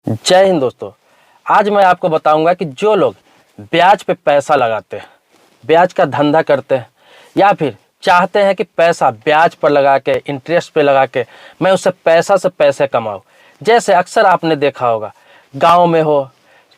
जय हिंद दोस्तों। आज मैं आपको बताऊंगा कि जो लोग ब्याज पे पैसा लगाते हैं, ब्याज का धंधा करते हैं या फिर चाहते हैं कि पैसा ब्याज पर लगा के, इंटरेस्ट पे लगा के मैं उससे पैसे कमाऊं। जैसे अक्सर आपने देखा होगा, गांव में हो,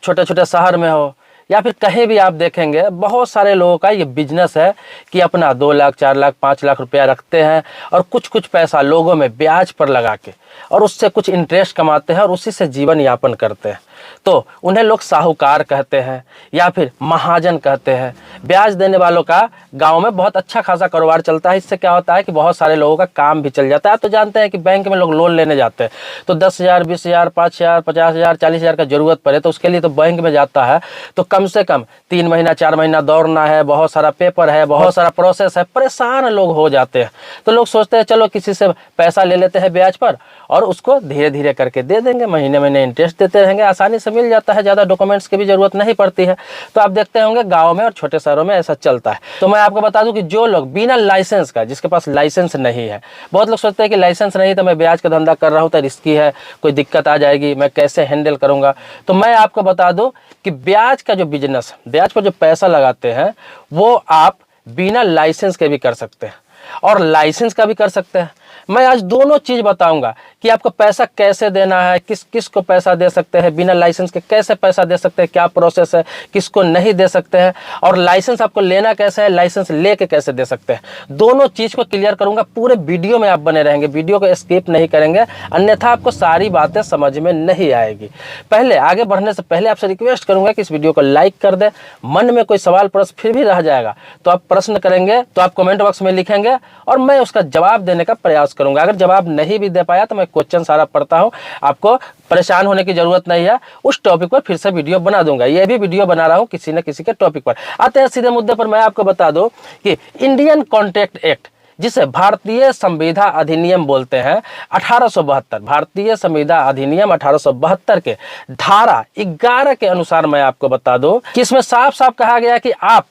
छोटे छोटे शहर में हो या फिर कहीं भी आप देखेंगे, बहुत सारे लोगों का ये बिजनेस है कि अपना 2 लाख 4 लाख 5 लाख रुपया रखते हैं और कुछ पैसा लोगों में ब्याज पर लगा के और उससे कुछ इंटरेस्ट कमाते हैं और उसी से जीवन यापन करते हैं। तो उन्हें लोग साहूकार कहते हैं या फिर महाजन कहते हैं। ब्याज देने वालों का गांव में बहुत अच्छा खासा कारोबार चलता है। इससे क्या होता है कि बहुत सारे लोगों का काम भी चल जाता है। आप तो जानते हैं कि बैंक में लोग लोन लेने जाते हैं तो 10,000 20,000 5,000 50,000 40,000 का जरूरत पड़े तो उसके लिए तो बैंक में जाता है तो कम से कम 3 महीना 4 महीना दौड़ना है, बहुत सारा पेपर है, बहुत सारा प्रोसेस है, परेशान लोग हो जाते हैं। तो लोग सोचते हैं चलो किसी से पैसा ले लेते हैं ब्याज पर और उसको धीरे धीरे करके दे देंगे, महीने महीने इंटरेस्ट देते रहेंगे, आसानी से मिल जाता है, ज़्यादा डॉक्यूमेंट्स की भी जरूरत नहीं पड़ती है। तो आप देखते होंगे गांव में और छोटे शहरों में ऐसा चलता है। तो मैं आपको बता दूं कि जो लोग बिना लाइसेंस का, जिसके पास लाइसेंस नहीं है, बहुत लोग सोचते हैं कि लाइसेंस नहीं तो मैं ब्याज का धंधा कर रहा हूँ तो रिस्की है, कोई दिक्कत आ जाएगी, मैं कैसे हैंडल करूँगा। तो मैं आपको बता दूँ कि ब्याज का जो बिजनेस, ब्याज पर जो पैसा लगाते हैं वो आप बिना लाइसेंस के भी कर सकते हैं और लाइसेंस का भी कर सकते हैं। मैं आज दोनों चीज बताऊंगा कि आपको पैसा कैसे देना है, किस किस को पैसा दे सकते हैं, बिना लाइसेंस के कैसे पैसा दे सकते हैं, क्या प्रोसेस है, किसको नहीं दे सकते हैं और लाइसेंस आपको लेना कैसे है, लाइसेंस लेके कैसे दे सकते हैं। दोनों चीज को क्लियर करूंगा। पूरे वीडियो में आप बने रहेंगे, वीडियो को स्किप नहीं करेंगे, अन्यथा आपको सारी बातें समझ में नहीं आएगी। पहले आगे बढ़ने से पहले आपसे रिक्वेस्ट करूंगा कि इस वीडियो को लाइक कर दे। मन में कोई सवाल प्रश्न फिर भी रह जाएगा तो आप प्रश्न करेंगे तो आप कमेंट बॉक्स में लिखेंगे और मैं उसका जवाब देने का प्रयास करूंगा। अगर जवाब नहीं भी दे पाया तो मैं क्वेश्चन सारा पढ़ता हूं, आपको परेशान होने की जरूरत नहीं है। उस टॉपिक पर फिर से वीडियो बना दूंगा। ये भी वीडियो बना रहा हूं किसी न किसी के टॉपिक पर। आते हैं सीधे मुद्दे पर। मैं आपको बता दूं कि इंडियन कॉन्ट्रैक्ट एक्ट, जिसे भारतीय संविदा अधिनियम बोलते हैं, 1872, भारतीय संविदा अधिनियम 1872 के धारा 11 के अनुसार मैं आपको बता दूं कि इसमें साफ साफ कहा गया कि आप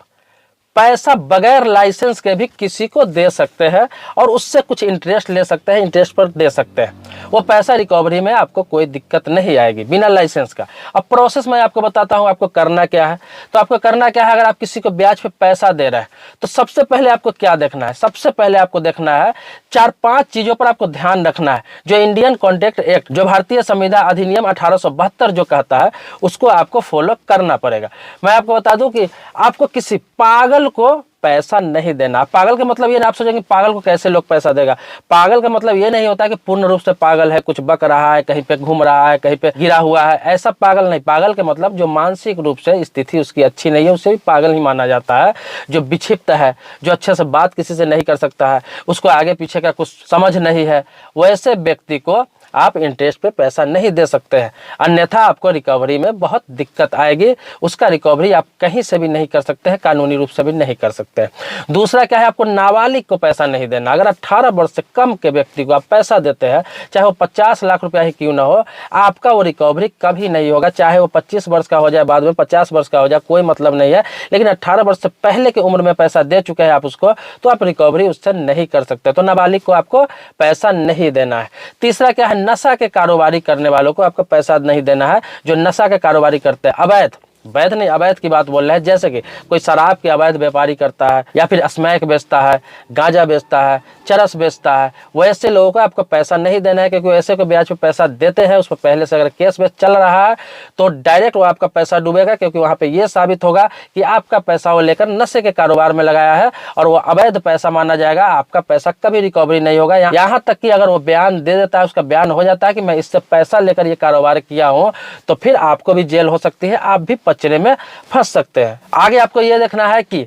पैसा बगैर लाइसेंस के भी किसी को दे सकते हैं और उससे कुछ इंटरेस्ट ले सकते हैं, इंटरेस्ट पर दे सकते हैं। वो पैसा रिकवरी में आपको कोई दिक्कत नहीं आएगी बिना लाइसेंस का। अब प्रोसेस मैं आपको बताता हूं आपको करना क्या है। तो आपको करना क्या है, अगर आप किसी को ब्याज पे पैसा दे रहे हैं तो सबसे पहले आपको क्या देखना है, सबसे पहले आपको देखना है 4-5 चीजों पर आपको ध्यान रखना है। जो इंडियन कॉन्ट्रैक्ट एक्ट, जो भारतीय संविदा अधिनियम 1872 जो कहता है, उसको आपको फॉलो करना पड़ेगा। मैं आपको बता दूं कि आपको किसी पागल को पैसा नहीं देना। पागल का मतलब ये ना आप सोचेंगे पागल को कैसे लोग पैसा देगा। पागल का मतलब ये नहीं होता कि पूर्ण रूप से पागल है, कुछ बक रहा है, कहीं पे घूम रहा है, कहीं पे गिरा हुआ है, ऐसा पागल नहीं। पागल के मतलब जो मानसिक रूप से स्थिति उसकी अच्छी नहीं है, उसे भी पागल ही माना जाता है। जो विक्षिप्त है, जो अच्छे से बात किसी से नहीं कर सकता है, उसको आगे पीछे का कुछ समझ नहीं है, वैसे व्यक्ति को आप इंटरेस्ट पे पैसा नहीं दे सकते हैं, अन्यथा आपको रिकवरी में बहुत दिक्कत आएगी। उसका रिकवरी आप कहीं से भी नहीं कर सकते हैं, कानूनी रूप से भी नहीं कर सकते हैं। दूसरा क्या है, आपको नाबालिग को पैसा नहीं देना। अगर 18 वर्ष से कम के व्यक्ति को आप पैसा देते हैं, चाहे वो 50 लाख रुपया ही क्यों ना हो, आपका वो रिकवरी कभी नहीं होगा। चाहे वो 25 वर्ष का हो जाए, बाद में 50 वर्ष का हो जाए, कोई मतलब नहीं है। लेकिन 18 वर्ष से पहले की उम्र में पैसा दे चुके हैं आप उसको, तो आप रिकवरी उससे नहीं कर सकते। तो नाबालिग को आपको पैसा नहीं देना है। तीसरा क्या है, नशा के कारोबारी करने वालों को आपको पैसा नहीं देना है। जो नशा के कारोबारी करते हैं, अवैध, वैध नहीं अवैध की बात बोल रहे हैं, जैसे कि कोई शराब के अवैध व्यापारी करता है या फिर स्मैक बेचता है, गांजा बेचता है, चरस बेचता है, वैसे लोगों को आपको पैसा नहीं देना है। क्योंकि ऐसे को ब्याज पे पैसा देते हैं, उस पर पहले से अगर केस वेस चल रहा है तो डायरेक्ट वो आपका पैसा डूबेगा। क्योंकि वहां पे ये साबित होगा कि आपका पैसा वो लेकर नशे के कारोबार में लगाया है और वो अवैध पैसा माना जाएगा। आपका पैसा कभी रिकवरी नहीं होगा। यहाँ तक कि अगर वो बयान दे देता है, उसका बयान हो जाता है कि मैं इससे पैसा लेकर ये कारोबार किया हूँ, तो फिर आपको भी जेल हो सकती है, आप भी पचड़े में फंस सकते हैं। आगे आपको यह देखना है कि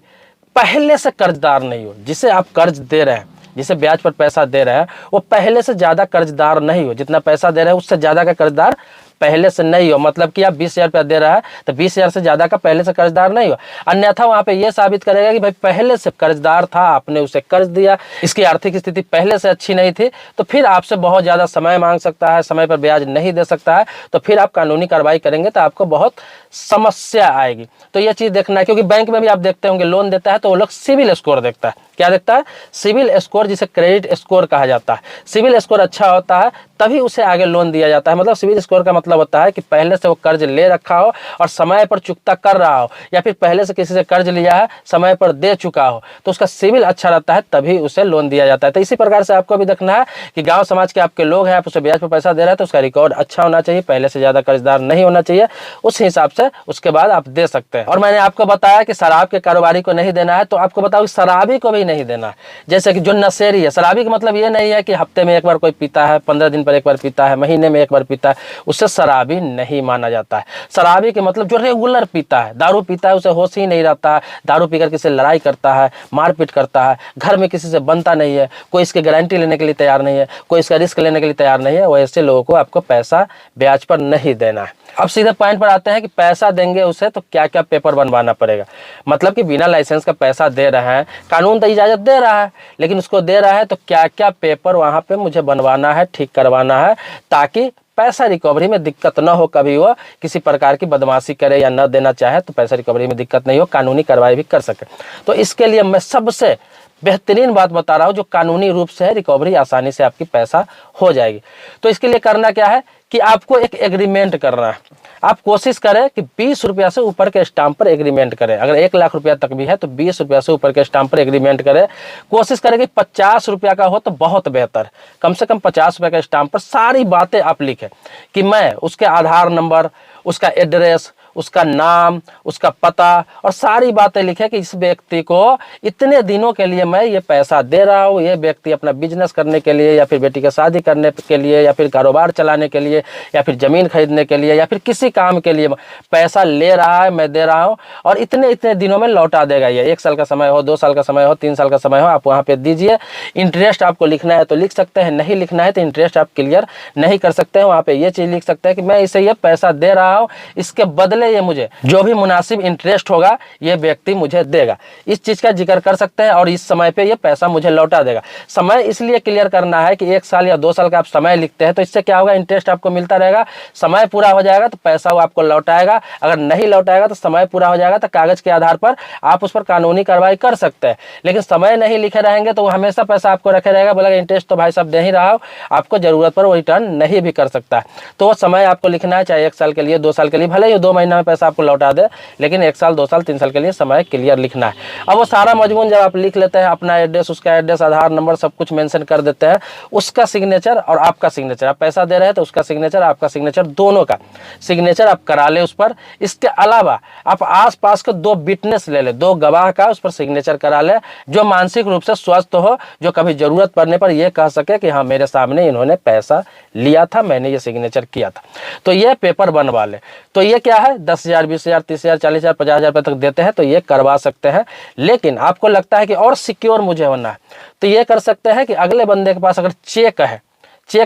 पहले से कर्जदार नहीं हो। जिसे आप कर्ज दे रहे हैं, जिसे ब्याज पर पैसा दे रहे हैं, वो पहले से ज्यादा कर्जदार नहीं हो। जितना पैसा दे रहे हैं उससे ज्यादा का कर्जदार पहले से नहीं हो। मतलब कि आप 20,000 रुपया दे रहा है तो 20,000 से ज्यादा का पहले से कर्जदार नहीं हो, अन्यथा वहां पे यह साबित करेगा कि भाई पहले से कर्जदार था, आपने उसे कर्ज दिया, इसकी आर्थिक स्थिति पहले से अच्छी नहीं थी, तो फिर आपसे बहुत ज्यादा समय मांग सकता है, समय पर ब्याज नहीं दे सकता है, तो फिर आप कानूनी कार्रवाई करेंगे तो आपको बहुत समस्या आएगी। तो यह चीज देखना है। क्योंकि बैंक में भी आप देखते होंगे लोन देता है तो वो लोग सिविल स्कोर देखता है। क्या देखता है? सिविल स्कोर, जिसे क्रेडिट स्कोर कहा जाता है। सिविल स्कोर अच्छा होता है तभी उसे आगे लोन दिया जाता है। मतलब सिविल स्कोर का मतलब होता है कि पहले से वो कर्ज ले रखा हो और समय पर चुकता कर रहा हो, या फिर पहले से किसी से कर्ज लिया है समय पर दे चुका हो, तो उसका सिविल अच्छा रहता है तभी उसे लोन दिया जाता है। तो इसी प्रकार से आपको भी देखना है कि गांव समाज के आपके लोग हैं, आप उसे ब्याज पर पैसा दे रहे हैं तो उसका रिकॉर्ड अच्छा होना चाहिए, पहले से ज़्यादा कर्जदार नहीं होना चाहिए, उस हिसाब से उसके बाद आप दे सकते हैं। और मैंने आपको बताया कि शराब के कारोबारी को नहीं देना है, तो आपको बताओ शराबी को भी नहीं देना है। जैसे कि जो नशेड़ी है, शराबी का मतलब ये नहीं है कि हफ्ते में एक बार कोई पीता है, 15 दिन पर एक बार पीता है, महीने में एक बार पीता है, उससे शराबी नहीं माना जाता है। शराबी के मतलब जो रेगुलर पीता है, दारू पीता है, उसे होश ही नहीं रहता है, दारू पीकर किसी से लड़ाई करता है, मारपीट करता है, घर में किसी से बनता नहीं है, कोई इसकी गारंटी लेने के लिए तैयार नहीं है, कोई इसका रिस्क लेने के लिए तैयार नहीं है, वैसे लोगों को आपको पैसा ब्याज पर नहीं देना है। अब सीधे पॉइंट पर आते हैं कि पैसा देंगे उसे तो क्या क्या पेपर बनवाना पड़ेगा। मतलब कि बिना लाइसेंस का पैसा दे रहे हैं, कानून तो इजाज़त दे रहा है, लेकिन उसको दे रहा है तो क्या क्या पेपर वहाँ पे मुझे बनवाना है, ठीक करवाना है, ताकि पैसा रिकवरी में दिक्कत ना हो, कभी वो किसी प्रकार की बदमाशी करे या न देना चाहे तो पैसा रिकवरी में दिक्कत नहीं हो, कानूनी कार्रवाई भी कर सके। तो इसके लिए मैं सबसे बेहतरीन बात बता रहा हूँ, जो कानूनी रूप से है, रिकवरी आसानी से आपकी पैसा हो जाएगी। तो इसके लिए करना क्या है कि आपको एक एग्रीमेंट करना है। आप कोशिश करें कि 20 रुपया से ऊपर के स्टाम्प पर एग्रीमेंट करें। अगर 1 लाख रुपया तक भी है तो 20 रुपया से ऊपर के स्टाम्प पर एग्रीमेंट करें। कोशिश करें कि 50 रुपया का हो तो बहुत बेहतर, कम से कम 50 रुपये के स्टाम्प पर सारी बातें आप लिखें कि मैं उसके आधार नंबर, उसका एड्रेस, उसका नाम, उसका पता और सारी बातें लिखे कि इस व्यक्ति को इतने दिनों के लिए मैं ये पैसा दे रहा हूँ, ये व्यक्ति अपना बिजनेस करने के लिए या फिर बेटी का शादी करने के लिए या फिर कारोबार चलाने के लिए या फिर ज़मीन खरीदने के लिए या फिर किसी काम के लिए पैसा ले रहा है, मैं दे रहा हूँ और इतने इतने दिनों में लौटा देगा। ये 1 साल का समय हो, 2 साल का समय हो, 3 साल का समय हो, आप वहाँ पे दीजिए। इंटरेस्ट आपको लिखना है तो लिख सकते हैं, नहीं लिखना है तो इंटरेस्ट आप क्लियर नहीं कर सकते हैं। वहाँ पे ये चीज़ लिख सकते हैं कि मैं इसे ये पैसा दे रहा हूँ, इसके बदले ये मुझे जो भी मुनासिब इंटरेस्ट होगा ये व्यक्ति मुझे देगा, इस चीज़ का जिक्र कर सकते हैं और इस समय पे ये पैसा मुझे लौटा देगा। समय इसलिए क्लियर करना है कि 1 साल या 2 साल का आप समय लिखते हैं तो इससे क्या होगा, इंटरेस्ट आपको मिलता रहेगा, समय पूरा हो जाएगा तो पैसा वो आपको लौटाएगा, अगर नहीं लौटाएगा तो समय पूरा हो जाएगा तो कागज़ के आधार पर आप उस पर कानूनी कार्रवाई कर सकते हैं। लेकिन समय नहीं लिखे रहेंगे तो वो हमेशा पैसा आपको रखे रहेगा, बोलेगा इंटरेस्ट तो भाई साहब दे ही रहा हो, आपको ज़रूरत पर वो रिटर्न नहीं भी कर सकता है। तो वो समय आपको लिखना है, चाहे 1 साल के लिए, 2 साल के लिए, भले ही 2 महीना में पैसा आपको लौटा दे, लेकिन 1 साल, 2 साल, 3 साल के लिए समय क्लियर लिखना है। अब वो सारा मजमून जब आप लिख लेते हैं, अपना एड्रेस, उसका एड्रेस, आधार नंबर सब कुछ मेंशन कर देते हैं, उसका सिग्नेचर और आपका सिग्नेचर, आप पैसा दे रहे हैं तो उसका सिग्नेचर, आपका सिग्नेचर, दोनों का सिग्नेचर आप करा ले उस पर। इसके अलावा आप आसपास के 2 विटनेस ले ले, 2 गवाह का उस पर सिग्नेचर करा ले, जो मानसिक रूप से स्वस्थ हो, जो कभी जरूरत पड़ने पर यह कह सके कि हाँ मेरे सामने इन्होंने पैसा लिया था, मैंने ये सिग्नेचर किया था। तो ये पेपर बनवा ले। तो ये क्या है, 10,000, 20,000, 30,000, 40,000, 50,000 रुपये तक देते हैं तो ये करवा सकते हैं। लेकिन आपको लगता है कि और सिक्योर मुझे होना है तो ये कर सकते हैं कि अगले बंदे के पास अगर चेक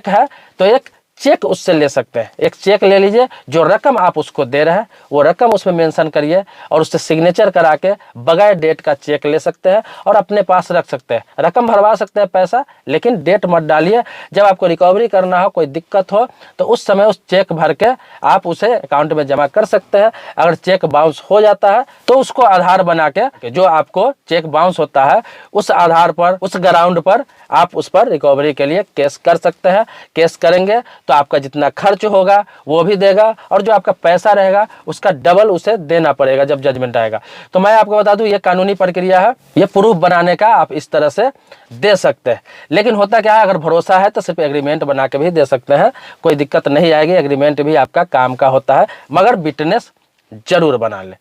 है तो एक चेक उससे ले सकते हैं। एक चेक ले लीजिए, जो रकम आप उसको दे रहे हैं वो रकम उसमें मेंशन करिए और उससे सिग्नेचर करा के बगैर डेट का चेक ले सकते हैं और अपने पास रख सकते हैं। रकम भरवा सकते हैं पैसा, लेकिन डेट मत डालिए। जब आपको रिकवरी करना हो, कोई दिक्कत हो तो उस समय उस चेक भर के आप उसे अकाउंट में जमा कर सकते हैं। अगर चेक बाउंस हो जाता है तो उसको आधार बना के, जो आपको चेक बाउंस होता है उस आधार पर, उस ग्राउंड पर आप उस पर रिकवरी के लिए केस कर सकते हैं। केस करेंगे तो आपका जितना खर्च होगा वो भी देगा और जो आपका पैसा रहेगा उसका डबल उसे देना पड़ेगा जब जजमेंट आएगा। तो मैं आपको बता दूं ये कानूनी प्रक्रिया है, ये प्रूफ बनाने का आप इस तरह से दे सकते हैं। लेकिन होता क्या है, अगर भरोसा है तो सिर्फ एग्रीमेंट बना के भी दे सकते हैं, कोई दिक्कत नहीं आएगी। एग्रीमेंट भी आपका काम का होता है, मगर विटनेस जरूर बना ले।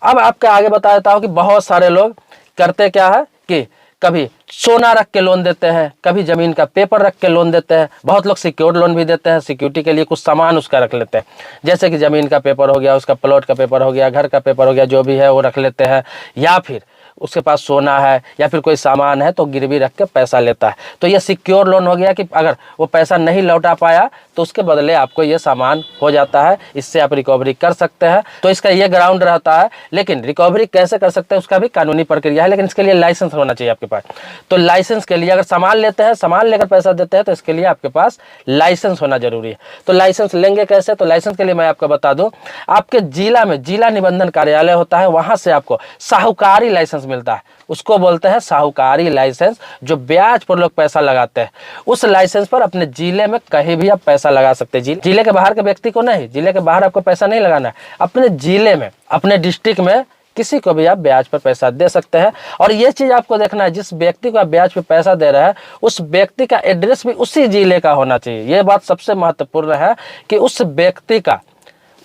अब आपके आगे बता देता हूँ कि बहुत सारे लोग करते क्या है कि कभी सोना रख के लोन देते हैं, कभी ज़मीन का पेपर रख के लोन देते हैं, बहुत लोग सिक्योर्ड लोन भी देते हैं, सिक्योरिटी के लिए कुछ सामान उसका रख लेते हैं, जैसे कि ज़मीन का पेपर हो गया, उसका प्लॉट का पेपर हो गया, घर का पेपर हो गया, जो भी है वो रख लेते हैं। या फिर उसके पास सोना है या फिर कोई सामान है तो गिरवी रख के पैसा लेता है। तो ये सिक्योर लोन हो गया कि अगर वो पैसा नहीं लौटा पाया तो उसके बदले आपको ये सामान हो जाता है, इससे आप रिकवरी कर सकते हैं। तो इसका ये ग्राउंड रहता है। लेकिन रिकवरी कैसे कर सकते हैं उसका भी कानूनी प्रक्रिया है, लेकिन इसके लिए लाइसेंस होना चाहिए आपके पास। तो लाइसेंस के लिए, अगर सामान लेते हैं, सामान लेकर पैसा देते हैं तो इसके लिए आपके पास लाइसेंस होना जरूरी है। तो लाइसेंस लेंगे कैसे? तो लाइसेंस के लिए मैं आपको बता दूं, आपके जिला में जिला निबंधन कार्यालय होता है, वहां से आपको साहूकारी लाइसेंस मिलता है उसको बोलते हैं साहूकारी लाइसेंस। जो ब्याज पर लोग पैसा लगाते हैं उस लाइसेंस पर अपने जिले में कहीं भी आप पैसा लगा सकते हैं। जिले के बाहर के व्यक्ति को नहीं, जिले के बाहर आपको पैसा नहीं लगाना है, अपने जिले में, अपने डिस्ट्रिक्ट में किसी को भी आप ब्याज पर पैसा दे सकते हैं। और ये चीज आपको देखना है, जिस व्यक्ति को आप ब्याज पर पैसा दे रहे हैं उस व्यक्ति का एड्रेस भी उसी जिले का होना चाहिए। ये बात सबसे महत्वपूर्ण है कि उस व्यक्ति का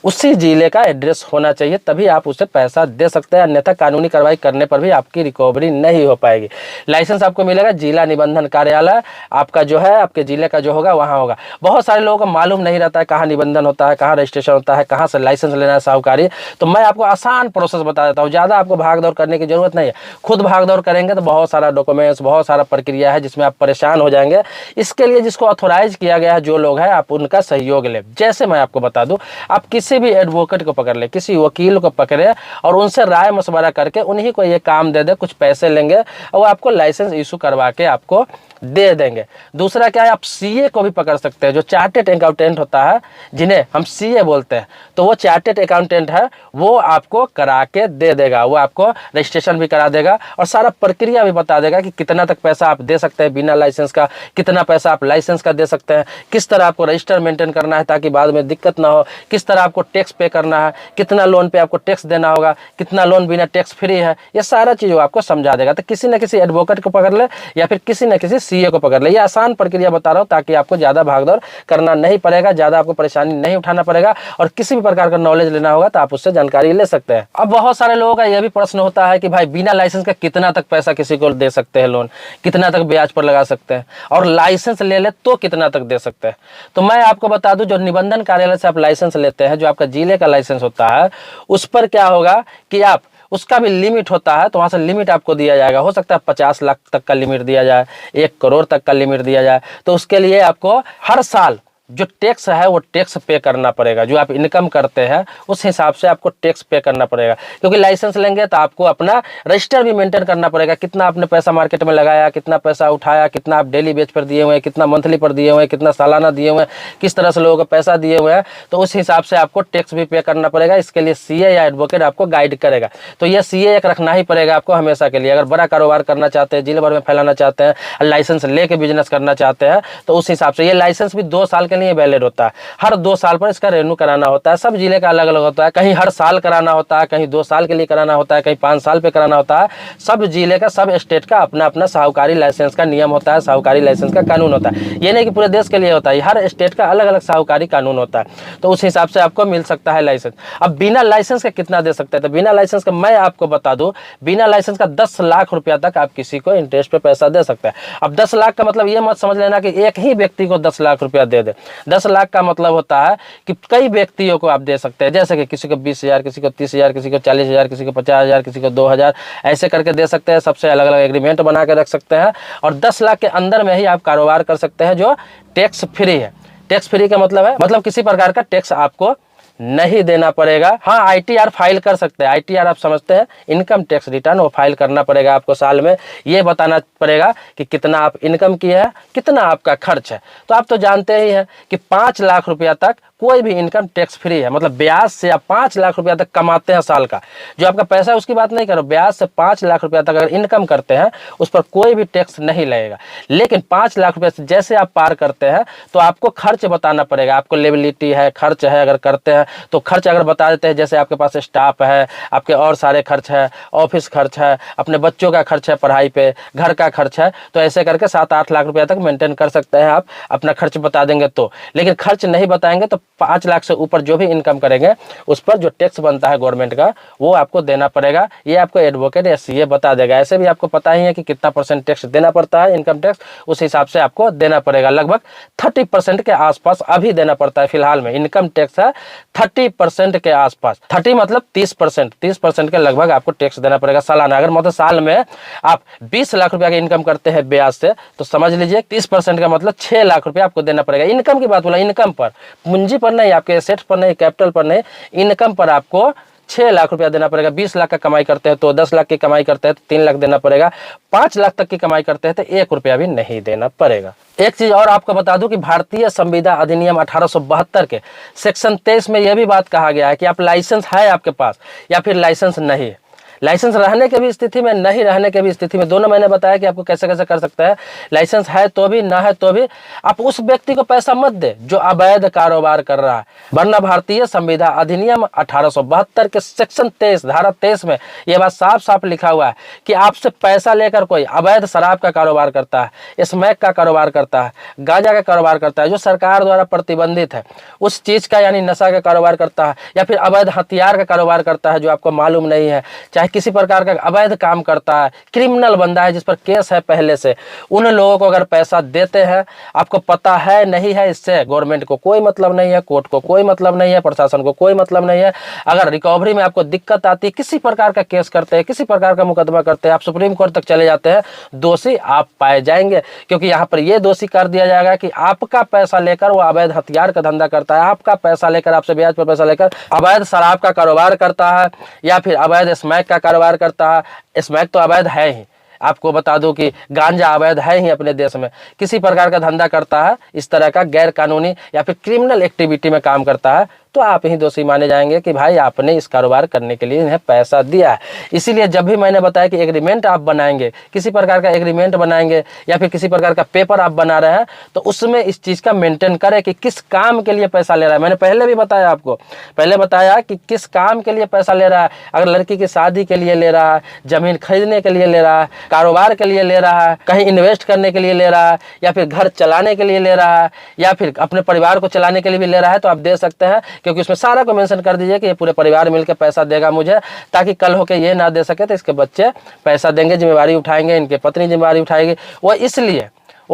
उसी जिले का एड्रेस होना चाहिए, तभी आप उसे पैसा दे सकते हैं, अन्यथा कानूनी कार्रवाई करने पर भी आपकी रिकवरी नहीं हो पाएगी। लाइसेंस आपको मिलेगा जिला निबंधन कार्यालय, आपका जो है आपके जिले का जो होगा वहाँ होगा। बहुत सारे लोगों को मालूम नहीं रहता है कहाँ निबंधन होता है, कहाँ रजिस्ट्रेशन होता है, कहाँ से लाइसेंस लेना है साहूकारी। तो मैं आपको आसान प्रोसेस बता देता हूँ, ज़्यादा आपको भाग दौड़ करने की जरूरत नहीं है। खुद भाग दौड़ करेंगे तो बहुत सारा डॉक्यूमेंट्स, बहुत सारा प्रक्रिया है जिसमें आप परेशान हो जाएंगे। इसके लिए जिसको ऑथोराइज किया गया है जो लोग हैं, आप उनका सहयोग लें। जैसे मैं आपको बता दूँ, आप किसी भी एडवोकेट को पकड़ ले, किसी वकील को पकड़े और उनसे राय मशवरा करके उन्हीं को ये काम दे दे, कुछ पैसे लेंगे और वो आपको लाइसेंस इशू करवा के आपको दे देंगे। दूसरा क्या है, आप सीए को भी पकड़ सकते हैं, जो चार्टेड अकाउंटेंट होता है, जिन्हें हम सीए बोलते हैं, तो वो चार्टेड अकाउंटेंट है, वो आपको करा के दे देगा। वो आपको रजिस्ट्रेशन भी करा देगा और सारा प्रक्रिया भी बता देगा कि कितना तक पैसा आप दे सकते हैं बिना लाइसेंस का, कितना पैसा आप लाइसेंस का दे सकते हैं, किस तरह आपको रजिस्टर मेंटेन करना है ताकि बाद में दिक्कत ना हो, किस तरह आपको टैक्स पे करना है, कितना लोन पे आपको टैक्स देना होगा, कितना लोन बिना टैक्स फ्री है, ये सारा चीज़ वो आपको समझा देगा। तो किसी न किसी एडवोकेट को पकड़ ले या फिर किसी न किसी सीए को पकड़ ले। ये आसान प्रक्रिया बता रहा हूँ ताकि आपको ज़्यादा भागदौड़ करना नहीं पड़ेगा, ज़्यादा आपको परेशानी नहीं उठाना पड़ेगा, और किसी भी प्रकार का नॉलेज लेना होगा तो आप उससे जानकारी ले सकते हैं। अब बहुत सारे लोगों का यह भी प्रश्न होता है कि भाई बिना लाइसेंस का कितना तक पैसा किसी को दे सकते हैं, लोन कितना तक ब्याज पर लगा सकते हैं, और लाइसेंस ले ले तो कितना तक दे सकते हैं। तो मैं आपको बता दूं, जो निबंधन कार्यालय से आप लाइसेंस लेते हैं, जो आपका जिले का लाइसेंस होता है, उस पर क्या होगा कि आप उसका भी लिमिट होता है, तो वहाँ से लिमिट आपको दिया जाएगा। हो सकता है 50 लाख तक का लिमिट दिया जाए, 1 करोड़ तक का लिमिट दिया जाए। तो उसके लिए आपको हर साल जो टैक्स है वो टैक्स पे करना पड़ेगा। जो आप इनकम करते हैं उस हिसाब से आपको टैक्स पे करना पड़ेगा, क्योंकि लाइसेंस लेंगे तो आपको अपना रजिस्टर भी मेंटेन करना पड़ेगा, कितना आपने पैसा मार्केट में लगाया, कितना पैसा उठाया, कितना आप डेली बेच पर दिए हुए हैं, कितना मंथली पर दिए हुए हैं, कितना सालाना दिए हुए हैं, किस तरह से लोगों को पैसा दिए हुए हैं, तो उस हिसाब से आपको टैक्स भी पे करना पड़ेगा। इसके लिए सीए या एडवोकेट आपको गाइड करेगा। तो ये सीए एक रखना ही पड़ेगा आपको हमेशा के लिए। अगर बड़ा कारोबार करना चाहते हैं, जिले भर में फैलाना चाहते हैं, लाइसेंस लेके बिजनेस करना चाहते हैं, तो उस हिसाब से ये लाइसेंस भी 2 साल के लिए वैलिड होता है। हर 2 साल पर इसका रेन्यू कराना होता है। सब जिले का अलग अलग होता है, कहीं हर साल कराना होता है, कहीं 2 साल के लिए कराना होता है, कहीं 5 साल पे कराना होता है। सब जिले का, सब स्टेट का अपना अपना साहूकारी लाइसेंस का नियम होता है, साहूकारी लाइसेंस का कानून होता है। ये नहीं कि पूरे देश के लिए होता है, हर स्टेट का अलग अलग साहूकारी कानून होता है। तो उस हिसाब से आपको मिल सकता है लाइसेंस। अब बिना लाइसेंस का कितना दे सकते हैं, तो बिना लाइसेंस का मैं आपको बता दूं, बिना लाइसेंस का 10 लाख रुपया तक आप किसी को इंटरेस्ट पे पैसा दे सकते हैं। अब 10 लाख का मतलब ये मत समझ लेना कि एक ही व्यक्ति को 10 लाख रुपया दे दे। 10 लाख का मतलब होता है कि कई व्यक्तियों को आप दे सकते हैं, जैसे कि किसी को 20,000, किसी को 30,000, किसी को 40,000, किसी को 50,000, किसी को 2,000, ऐसे करके दे सकते हैं। सबसे अलग अलग एग्रीमेंट बना के रख सकते हैं, और 10 लाख के अंदर में ही आप कारोबार कर सकते हैं जो टैक्स फ्री है। टैक्स फ्री का मतलब है, मतलब किसी प्रकार का टैक्स आपको नहीं देना पड़ेगा। हाँ, आईटीआर फाइल कर सकते हैं। आईटीआर आप समझते हैं, इनकम टैक्स रिटर्न, वो फाइल करना पड़ेगा आपको। साल में ये बताना पड़ेगा कि कितना आप इनकम किया है, कितना आपका खर्च है। तो आप तो जानते ही हैं कि 5 लाख रुपया तक कोई भी इनकम टैक्स फ्री है। मतलब ब्याज से आप 5 लाख रुपया तक कमाते हैं साल का, जो आपका पैसा है उसकी बात नहीं करो, ब्याज से 5 लाख रुपया तक अगर इनकम करते हैं उस पर कोई भी टैक्स नहीं लगेगा। लेकिन 5 लाख रुपया से जैसे आप पार करते हैं तो आपको खर्च बताना पड़ेगा। आपको लेबिलिटी है, खर्च है, अगर करते हैं तो खर्च अगर बता देते हैं, जैसे आपके पास स्टाफ है, आपके और सारे खर्च है, ऑफिस खर्च है, अपने बच्चों का खर्च है, पढ़ाई पे, घर का खर्च है, तो ऐसे करके 7-8 लाख रुपया तक मेंटेन कर सकते हैं आप अपना खर्च बता देंगे तो। लेकिन खर्च नहीं बताएंगे तो 5 लाख से ऊपर जो भी इनकम करेंगे उस पर जो टैक्स बनता है गवर्नमेंट का, वो आपको देना पड़ेगा। ये आपको एडवोकेट या सीए बता देगा। ऐसे भी आपको पता ही है कि कितना % टैक्स देना पड़ता है, इनकम टैक्स, उस हिसाब से आपको देना पड़ेगा। लगभग 30% के आसपास अभी देना पड़ता है। फिलहाल में इनकम टैक्स है 30% के आसपास। 30 मतलब 30% के लगभग आपको टैक्स देना पड़ेगा सालाना। अगर मतलब साल में आप 20 लाख रुपया की इनकम करते हैं ब्याज से, तो समझ लीजिए 30% का मतलब 6 लाख रुपया आपको देना पड़ेगा। इनकम की बात बोला, इनकम पर, पूंजी पर नहीं, आपके एसेट्स पर नहीं, कैपिटल पर नहीं, इनकम पर आपको 6 लाख रुपया देना पड़ेगा। 20 लाख का कमाई करते हैं तो 10 लाख की कमाई करते हैं तो 3 लाख देना पड़ेगा। 5 लाख तक की कमाई करते हैं तो 1 रुपया भी नहीं देना पड़ेगा। एक चीज और आपको बता दूं कि भारतीय संविदा अधिनियम 1872 के सेक्शन 23 में यह भी बात कहा गया है कि आप लाइसेंस है आपके पास या फिर लाइसेंस नहीं है, लाइसेंस रहने के भी स्थिति में, नहीं रहने के भी स्थिति में, दोनों मैंने बताया कि आपको कैसे कैसे कर सकता है। लाइसेंस है तो भी, ना है तो भी आप उस व्यक्ति को पैसा मत दे जो अवैध कारोबार कर रहा है। वरना भारतीय संविधान अधिनियम 1872 के सेक्शन 23 धारा 23 में यह बात साफ साफ लिखा हुआ है कि आपसे पैसा लेकर कोई अवैध शराब का कारोबार करता है, स्मैक का कारोबार करता है, गांजा का कारोबार करता है जो सरकार द्वारा प्रतिबंधित है, उस चीज का यानी नशा का कारोबार करता है, या फिर अवैध हथियार का कारोबार करता है जो आपको मालूम नहीं है, चाहे किसी प्रकार का अवैध काम करता है, क्रिमिनल बंदा है जिस पर केस है पहले से, उन लोगों को अगर पैसा देते हैं, आपको पता है नहीं है, इससे गवर्नमेंट को कोई मतलब नहीं है, कोर्ट को कोई मतलब नहीं है, प्रशासन को कोई मतलब नहीं है। अगर रिकवरी में आपको दिक्कत आती है, किसी प्रकार का केस करते हैं, किसी प्रकार का मुकदमा करते हैं, आप सुप्रीम कोर्ट तक चले जाते हैं, दोषी आप पाए जाएंगे। क्योंकि यहाँ पर यह दोषी कर दिया जाएगा कि आपका पैसा लेकर वो अवैध हथियार का धंधा करता है, आपका पैसा लेकर, आपसे ब्याज पर पैसा लेकर अवैध शराब का कारोबार करता है, या फिर अवैध स्मैक का कारोबार करता है। स्मैक तो अवैध है ही, आपको बता दूं कि गांजा अवैध है ही अपने देश में। किसी प्रकार का धंधा करता है, इस तरह का गैर कानूनी या फिर क्रिमिनल एक्टिविटी में काम करता है, तो आप ही दोषी माने जाएंगे कि भाई आपने इस कारोबार करने के लिए इन्हें पैसा दिया है। इसीलिए जब भी मैंने बताया कि एग्रीमेंट आप बनाएंगे, किसी प्रकार का एग्रीमेंट बनाएंगे या फिर किसी प्रकार का पेपर आप बना रहे हैं, तो उसमें इस चीज़ का मेंटेन करें कि किस काम के लिए पैसा ले रहा है। मैंने पहले भी बताया, आपको पहले बताया कि किस काम के लिए पैसा ले रहा है। अगर लड़की की शादी के लिए ले रहा है, जमीन खरीदने के लिए ले रहा है, कारोबार के लिए ले रहा है, कहीं इन्वेस्ट करने के लिए ले रहा है, या फिर घर चलाने के लिए ले रहा है, या फिर अपने परिवार को चलाने के लिए भी ले रहा है, तो आप दे सकते हैं। क्योंकि उसमें सारा को मेंशन कर दीजिए कि ये पूरे परिवार मिलकर पैसा देगा मुझे, ताकि कल होके ये ना दे सके तो इसके बच्चे पैसा देंगे, जिम्मेवारी उठाएंगे, इनके पत्नी जिम्मेवारी उठाएगी। वो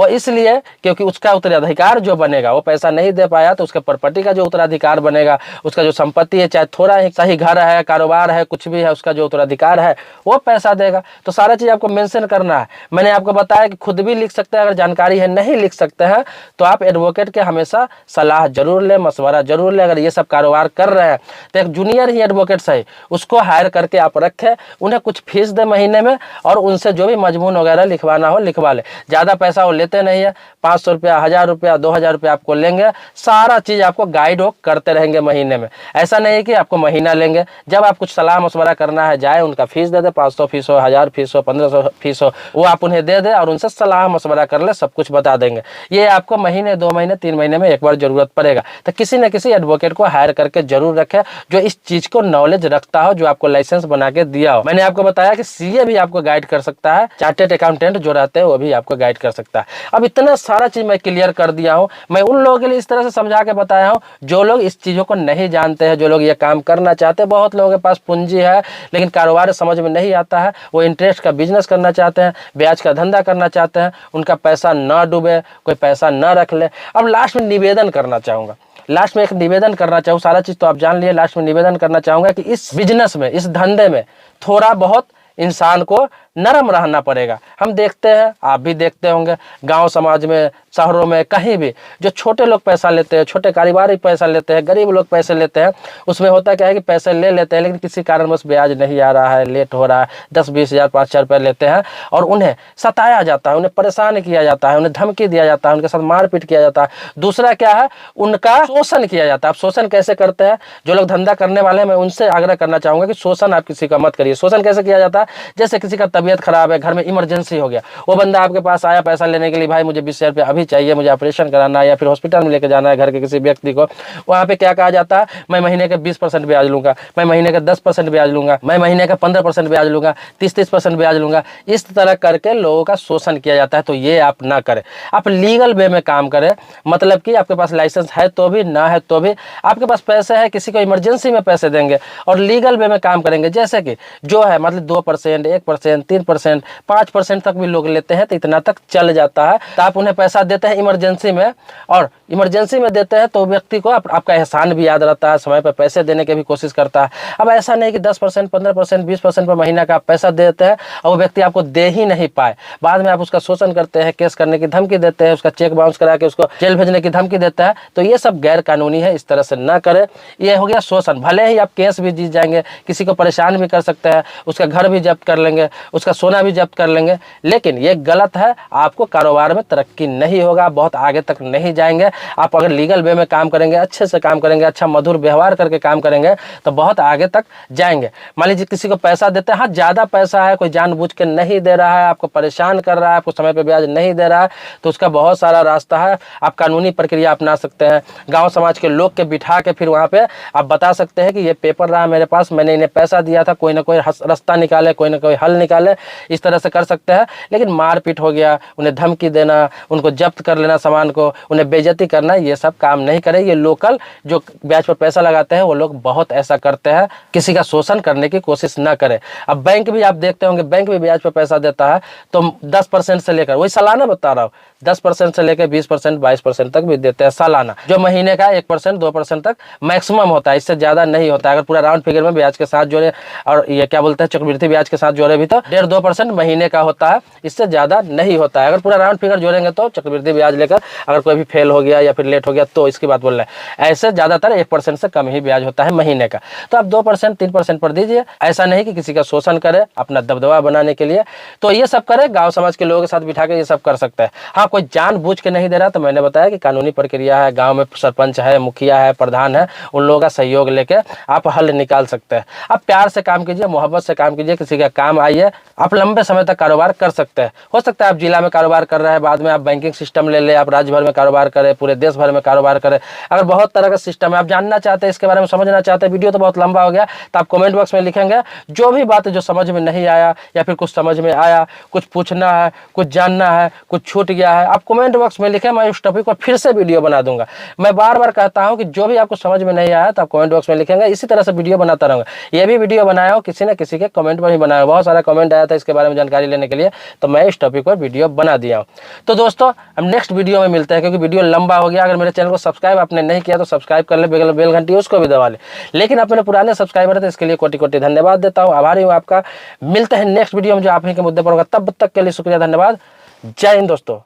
इसलिए क्योंकि उसका उत्तराधिकार जो बनेगा, वो पैसा नहीं दे पाया तो उसके प्रॉपर्टी का जो उत्तराधिकार बनेगा, उसका जो संपत्ति है, चाहे थोड़ा ही सही घर है, कारोबार है, कुछ भी है, उसका जो उत्तराधिकार है वो पैसा देगा। तो सारा चीज़ आपको मेंशन करना है। मैंने आपको बताया कि खुद भी लिख सकते हैं, अगर जानकारी है नहीं लिख सकते हैं तो आप एडवोकेट के हमेशा सलाह जरूर लें, मशवरा जरूर लें। अगर ये सब कारोबार कर रहे हैं तो एक जूनियर ही एडवोकेट सही, उसको हायर करके आप रखें, उन्हें कुछ फीस दे महीने में, और उनसे जो भी मजमून वगैरह लिखवाना हो लिखवा ले। ज़्यादा पैसा वो लेते नहीं है, 500 रुपया, 1000 रुपया, 2000 रुपया आपको लेंगे। सारा चीज़ आपको गाइड हो करते रहेंगे महीने में। ऐसा नहीं है कि आपको महीना लेंगे। जब आप कुछ सलाह मशवरा करना है, जाए उनका फीस दे दे, 500 फीस हो, 1000 फीस हो, 1500 फीस हो, वो आप उन्हें दे दे और उनसे सलाह मशवरा कर ले, सब कुछ बता देंगे। ये आपको महीने, 2 महीने, 3 महीने में एक बार जरूरत पड़ेगा। तो किसी न किसी एडवोकेट को हायर करके जरूर रखें जो इस चीज़ को नॉलेज रखता हो, जो आपको लाइसेंस बना के दिया हो। मैंने आपको बताया कि सीए भी आपको गाइड कर सकता है, चार्टेड अकाउंटेंट जो रहते हैं वो भी आपको गाइड कर सकता है। अब इतना सारा चीज मैं क्लियर कर दिया हूं। मैं उन लोगों के लिए इस तरह से समझा के बताया हूं जो लोग इस चीजों को नहीं जानते हैं, जो लोग ये काम करना चाहते हैं। बहुत लोगों के पास पूंजी है लेकिन कारोबार समझ में नहीं आता है, वो इंटरेस्ट का बिजनेस करना चाहते हैं, ब्याज का धंधा करना चाहते हैं, उनका पैसा ना डूबे, कोई पैसा ना रख ले। अब लास्ट में निवेदन करना चाहूंगा, लास्ट में एक निवेदन करना चाहूँ। सारा चीज तो आप जान लिए, लास्ट में निवेदन करना चाहूंगा कि इस बिजनेस में, इस धंधे में थोड़ा बहुत इंसान को नरम रहना पड़ेगा। हम देखते हैं, आप भी देखते होंगे, गांव समाज में, शहरों में, कहीं भी जो छोटे लोग पैसा लेते हैं, छोटे कारोबारी पैसा लेते हैं, गरीब लोग पैसे लेते हैं, उसमें होता क्या है कि पैसे ले लेते हैं लेकिन किसी कारणवश ब्याज नहीं आ रहा है, लेट हो रहा है, 10-20 हज़ार, 5,000 रुपये लेते हैं और उन्हें सताया जाता है, उन्हें परेशान किया जाता है, उन्हें धमकी दिया जाता है, उनके साथ मारपीट किया जाता है। दूसरा क्या है, उनका शोषण किया जाता है। अब शोषण कैसे करते हैं जो लोग धंधा करने वाले हैं, मैं उनसे आग्रह करना चाहूँगा कि शोषण आप किसी का मत करिए। शोषण कैसे किया जाता है, जैसे किसी का तबीयत खराब है, घर में इमरजेंसी हो गया, वो बंदा आपके पास आया पैसा लेने के लिए, भाई मुझे 20,000 रुपये अभी चाहिए, मुझे ऑपरेशन कराना है या फिर हॉस्पिटल में लेके जाना है घर के किसी व्यक्ति को। वहाँ पे क्या कहा जाता है, मैं महीने के 20% ब्याज लूंगा, मैं महीने का 10% ब्याज लूंगा, मैं महीने का 15% ब्याज लूंगा, 30% ब्याज लूंगा। इस तरह करके लोगों का शोषण किया जाता है। तो ये आप ना करें, आप लीगल वे में काम करें। मतलब कि आपके पास लाइसेंस है तो भी, ना है तो भी, आपके पास पैसे है, किसी को इमरजेंसी में पैसे देंगे और लीगल वे में काम करेंगे। जैसे कि जो है मतलब 2%, 1%, 3%, 5% तक भी लोग लेते हैं, तो इतना तक चल जाता है। तो आप उन्हें पैसा देते हैं इमरजेंसी में, और इमरजेंसी में देते हैं तो व्यक्ति को आपका एहसान भी याद रहता है, समय पर पैसे देने की भी कोशिश करता है। अब ऐसा नहीं कि 10%, 15%, 20% पर महीना का आप पैसा देते हैं और वो व्यक्ति आपको दे ही नहीं पाए, बाद में आप उसका शोषण करते हैं, केस करने की धमकी देते हैं, उसका चेक बाउंस करा के उसको जेल भेजने की धमकी देता है। तो ये सब गैर कानूनी है, इस तरह से ना करें। ये हो गया शोषण। भले ही आप केस भी जीत जाएंगे, किसी को परेशान भी कर सकते हैं, उसका घर भी जब्त कर लेंगे, उसका सोना भी जब्त कर लेंगे। लेकिन ये गलत है, आपको कारोबार में तरक्की नहीं होगा, बहुत आगे तक नहीं जाएंगे। आप अगर लीगल वे में काम करेंगे, अच्छे से काम करेंगे, अच्छा मधुर व्यवहार करके काम करेंगे तो बहुत आगे तक जाएंगे। मान लीजिए किसी को पैसा देते हैं, हाँ ज़्यादा पैसा है, कोई जानबूझ के नहीं दे रहा है, आपको परेशान कर रहा है, आपको समय पर ब्याज नहीं दे रहा है, तो उसका बहुत सारा रास्ता है। आप कानूनी प्रक्रिया अपना सकते हैं, गाँव समाज के लोग के बिठा के फिर वहाँ पे आप बता सकते हैं कि ये पेपर रहा मेरे पास, मैंने इन्हें पैसा दिया था, कोई ना कोई रास्ता निकाले, कोई ना कोई हल निकाले, इस तरह से कर सकते हैं। लेकिन मारपीट हो गया, उन्हें धमकी देना, उनको जब्त कर लेना सामान को, उन्हें बेइज्जती करना, ये सब काम नहीं करे। ये लोकल जो ब्याज पर पैसा लगाते हैं वो लोग बहुत ऐसा करते हैं, किसी का शोषण करने की कोशिश ना करें। अब बैंक भी आप देखते होंगे, बैंक भी ब्याज पर पैसा देता है तो 10% से लेकर, वही सालाना बता रहा हूँ, 10% से लेकर 20%, 22% तक भी देते हैं सालाना, जो महीने का 1%, 2% तक मैक्सिमम होता है, इससे ज़्यादा नहीं होता है। अगर पूरा राउंड फिगर में ब्याज के साथ जोड़े और ये क्या बोलते हैं चक्रवृद्धि ब्याज के साथ जोड़े भी तो 1.5-2% महीने का होता है, इससे ज़्यादा नहीं होता है। अगर पूरा राउंड फिगर जोड़ेंगे तो चक्रवृद्धि ब्याज लेकर अगर कोई भी फेल हो गया या फिर लेट हो गया तो इसकी बात बोल रहे हैं। ऐसे ज़्यादातर 1% से कम ही ब्याज होता है महीने का, तो आप 2%, 3% पर दीजिए। ऐसा नहीं कि किसी का शोषण करे अपना दबदबा बनाने के लिए, तो ये सब करे, गाँव समाज के लोगों के साथ बिठा के ये सब कर सकता है। हाँ, कोई जानबूझ के नहीं दे रहा तो मैंने बताया कि कानूनी प्रक्रिया है, गाँव में सरपंच है, मुखिया है, प्रधान है, उन लोगों का सहयोग लेके आप हल निकाल सकते हैं। आप प्यार से काम कीजिए, मोहब्बत से काम कीजिए, किसी का काम आइए, आप लंबे समय तक कारोबार कर सकते हैं। हो सकता है आप जिला में कारोबार कर रहे हैं, बाद में आप बैंकिंग सिस्टम ले ले, आप राज्य भर में कारोबार करें, पूरे देश भर में कारोबार करें। अगर बहुत तरह का सिस्टम है, आप जानना चाहते हैं, इसके बारे में समझना चाहते हैं, वीडियो तो बहुत लंबा हो गया, तो आप कमेंट बॉक्स में लिखेंगे जो भी बात जो समझ में नहीं आया या फिर कुछ समझ में आया, कुछ पूछना है, कुछ जानना है, कुछ छूट गया है, आप कमेंट बॉक्स में लिखें, मैं उस टॉपिक पर फिर से वीडियो बना दूंगा। मैं बार बार कहता हूं कि जो भी आपको समझ में नहीं आया तो आप कमेंट बॉक्स में लिखेंगे, इसी तरह से वीडियो बनाता रहूंगा। ये भी वीडियो बनाया हो किसी न किसी के कमेंट पर ही बनाया, बहुत सारा कमेंट आया था इसके बारे में जानकारी लेने के लिए, तो मैं इस टॉपिक पर वीडियो बना दिया हूं। तो दोस्तों हम नेक्स्ट वीडियो में मिलते हैं, क्योंकि वीडियो लंबा हो गया। अगर मेरे चैनल को सब्सक्राइब आपने नहीं किया तो सब्सक्राइब कर ले, बेल घंटी उसको भी दबा ले। लेकिन अपने पुराने सब्सक्राइबर है तो इसके लिए कोटि कोटि धन्यवाद देता हूँ, आभारी हूँ आपका। मिलते हैं नेक्स्ट वीडियो में जो आप ही के मुद्दे पर होगा, तब तक के लिए शुक्रिया, धन्यवाद, जय हिंद दोस्तों।